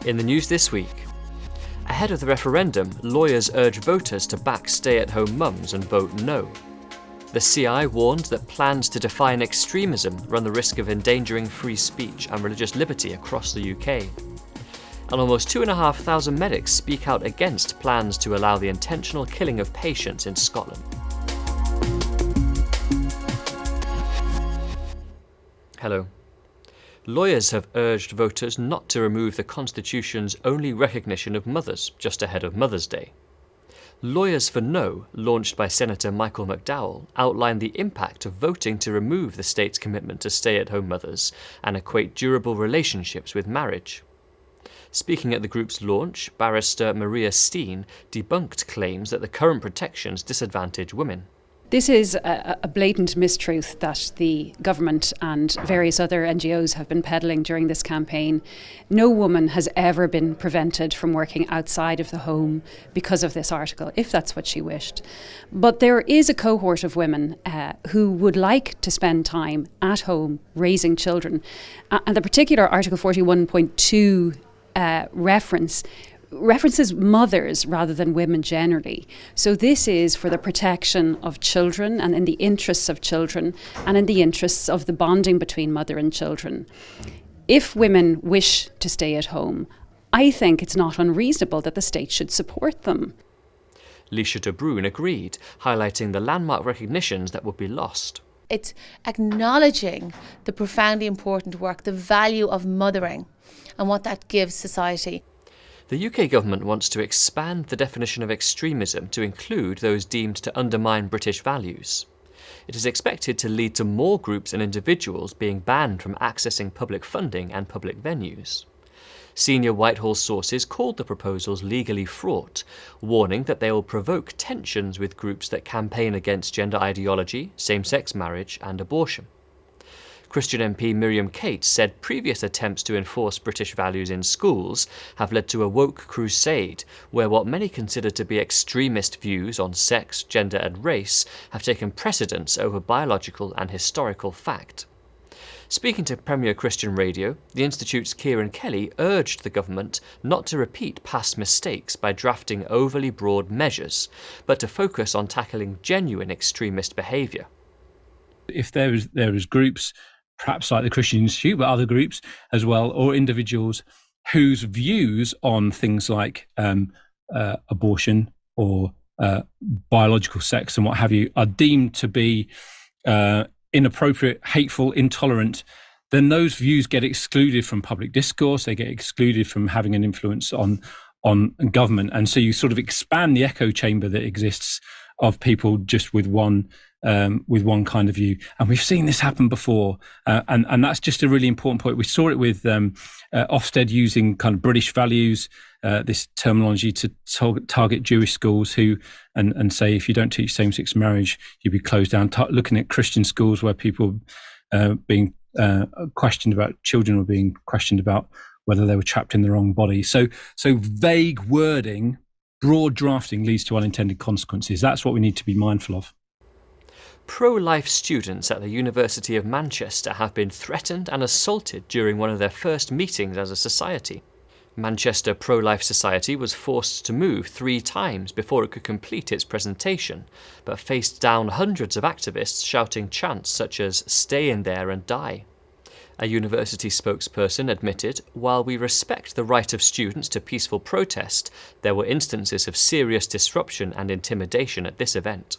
In the news this week, ahead of the referendum, lawyers urge voters to back stay-at-home mums and vote no. The CI warned that plans to define extremism run the risk of endangering free speech and religious liberty across the UK. And almost 2,500 medics speak out against plans to allow the intentional killing of patients in Scotland. Hello. Lawyers have urged voters not to remove the Constitution's only recognition of mothers just ahead of Mother's Day. Lawyers for No, launched by Senator Michael McDowell, outlined the impact of voting to remove the state's commitment to stay-at-home mothers and equate durable relationships with marriage. Speaking at the group's launch, barrister Maria Steen debunked claims that the current protections disadvantage women. This is a blatant mistruth that the government and various other NGOs have been peddling during this campaign. No woman has ever been prevented from working outside of the home because of this article, if that's what she wished. But there is a cohort of women who would like to spend time at home raising children. And the particular Article 41.2 references mothers rather than women generally. So this is for the protection of children and in the interests of children and in the interests of the bonding between mother and children. If women wish to stay at home, I think it's not unreasonable that the state should support them. Leisha de Bruin agreed, highlighting the landmark recognitions that would be lost. It's acknowledging the profoundly important work, the value of mothering and what that gives society. The UK government wants to expand the definition of extremism to include those deemed to undermine British values. It is expected to lead to more groups and individuals being banned from accessing public funding and public venues. Senior Whitehall sources called the proposals legally fraught, warning that they will provoke tensions with groups that campaign against gender ideology, same-sex marriage and abortion. Christian MP Miriam Cates said previous attempts to enforce British values in schools have led to a woke crusade, where what many consider to be extremist views on sex, gender and race have taken precedence over biological and historical fact. Speaking to Premier Christian Radio, the Institute's Kieran Kelly urged the government not to repeat past mistakes by drafting overly broad measures, but to focus on tackling genuine extremist behaviour. If there is groups, perhaps like the Christian Institute, but other groups as well, or individuals whose views on things like abortion or biological sex and what have you are deemed to be inappropriate, hateful, intolerant, then those views get excluded from public discourse. They get excluded from having an influence on government. And so you sort of expand the echo chamber that exists of people just with one kind of view. And we've seen this happen before. And that's just a really important point. We saw it with Ofsted using kind of British values, this terminology to target Jewish schools and say, if you don't teach same-sex marriage, you'll be closed down. Looking at Christian schools where people being questioned about, children were being questioned about whether they were trapped in the wrong body. So vague wording, broad drafting leads to unintended consequences. That's what we need to be mindful of. Pro-life students at the University of Manchester have been threatened and assaulted during one of their first meetings as a society. Manchester Pro-Life Society was forced to move 3 times before it could complete its presentation, but faced down hundreds of activists shouting chants such as "Stay in there and die." A university spokesperson admitted, while we respect the right of students to peaceful protest, there were instances of serious disruption and intimidation at this event.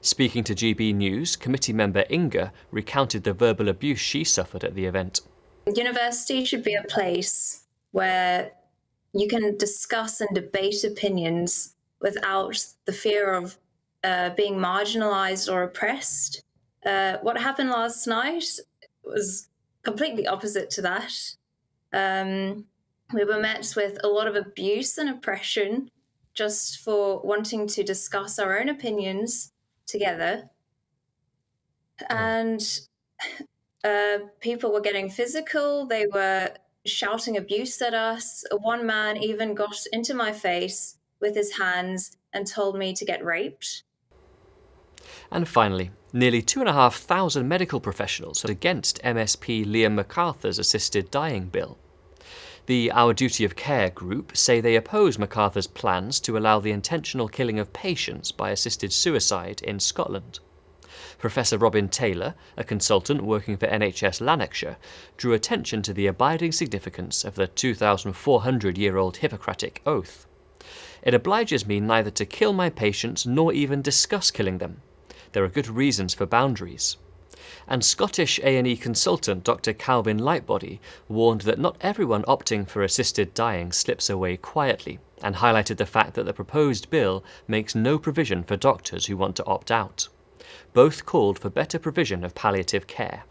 Speaking to GB News, committee member Inga recounted the verbal abuse she suffered at the event. University should be a place where you can discuss and debate opinions without the fear of being marginalised or oppressed. What happened last night was completely opposite to that. We were met with a lot of abuse and oppression just for wanting to discuss our own opinions together. And people were getting physical. They were shouting abuse at us. One man even got into my face with his hands and told me to get raped. And finally, nearly 2,500 medical professionals are against MSP Liam MacArthur's assisted dying bill. The Our Duty of Care group say they oppose MacArthur's plans to allow the intentional killing of patients by assisted suicide in Scotland. Professor Robin Taylor, a consultant working for NHS Lanarkshire, drew attention to the abiding significance of the 2,400-year-old Hippocratic Oath. It obliges me neither to kill my patients nor even discuss killing them. There are good reasons for boundaries. And Scottish A&E consultant Dr. Calvin Lightbody warned that not everyone opting for assisted dying slips away quietly, and highlighted the fact that the proposed bill makes no provision for doctors who want to opt out. Both called for better provision of palliative care.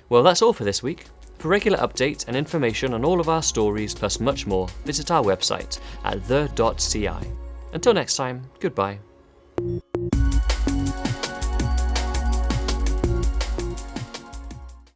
Well, that's all for this week. For regular updates and information on all of our stories plus much more, visit our website at the.ci. Until next time, goodbye.